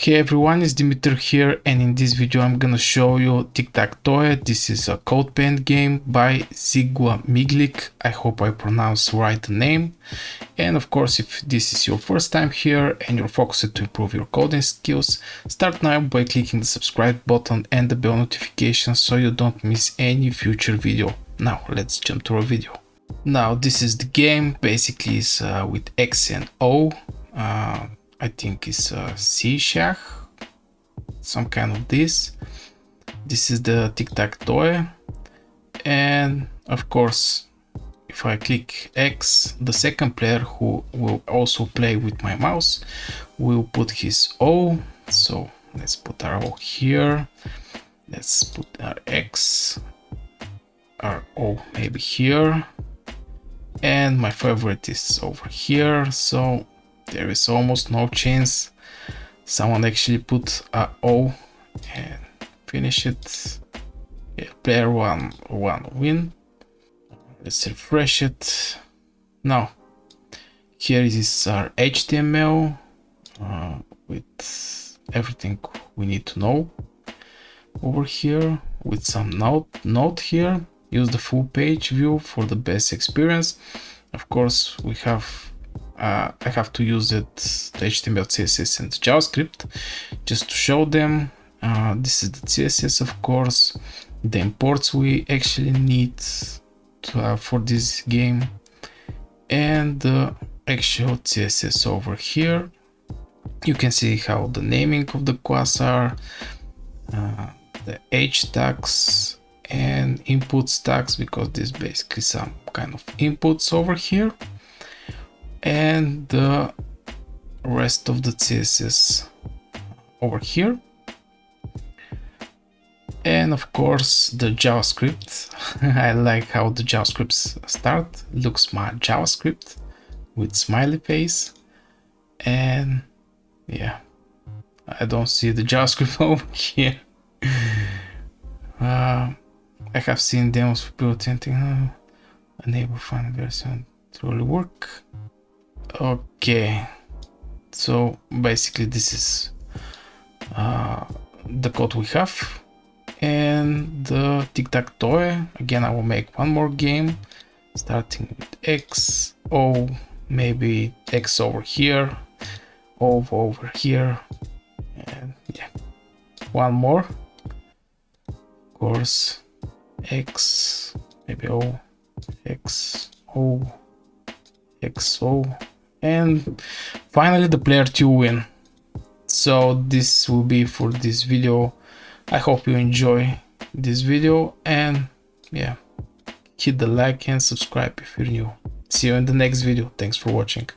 Hey everyone, it's Dimitri here, and in this video I'm gonna show you Tic-tac-toe. This is a Codepen game by Žiga Miklič. I hope I pronounce right the name. And of course, if this is your first time here and you're focused to improve your coding skills, start now by clicking the subscribe button and the bell notification so you don't miss any future video. Now let's jump to our video. Now this is the game. Basically it's with X and O. I think it's C#, some kind of this. This is the tic-tac-toe, and of course, if I click X, the second player who will also play with my mouse will put his O. So let's put our O here. Let's put our X, our O maybe here, and my favorite is over here. So there is almost no chance someone actually put a O and finish it. Yeah, player one win. Let's refresh it. Now here is our HTML with everything we need to know over here, with some note here. Use the full page view for the best experience. Of course, we have I have to use it, the HTML, CSS and JavaScript, just to show them. This is the CSS, of course, the imports we actually need to have for this game, and the actual CSS over here. You can see how the naming of the class are, the H tags and inputs tags, because this is basically some kind of inputs over here, and the rest of the CSS over here, and of course the JavaScript. I like how the JavaScripts start. Looks my JavaScript with smiley face, and yeah, I don't see the JavaScript over here. I have seen demos for people thinking enable final version to really work. Okay, so basically this is the code we have, and the tic-tac-toe. Again, I will make one more game starting with X, O, maybe X over here, O over here, and yeah, one more, of course, X, maybe O, X, O, X, O, and finally the player 2 win. So this will be for this video. I hope you enjoy this video, and yeah, hit the like and subscribe if you're new. See you in the next video. Thanks for watching.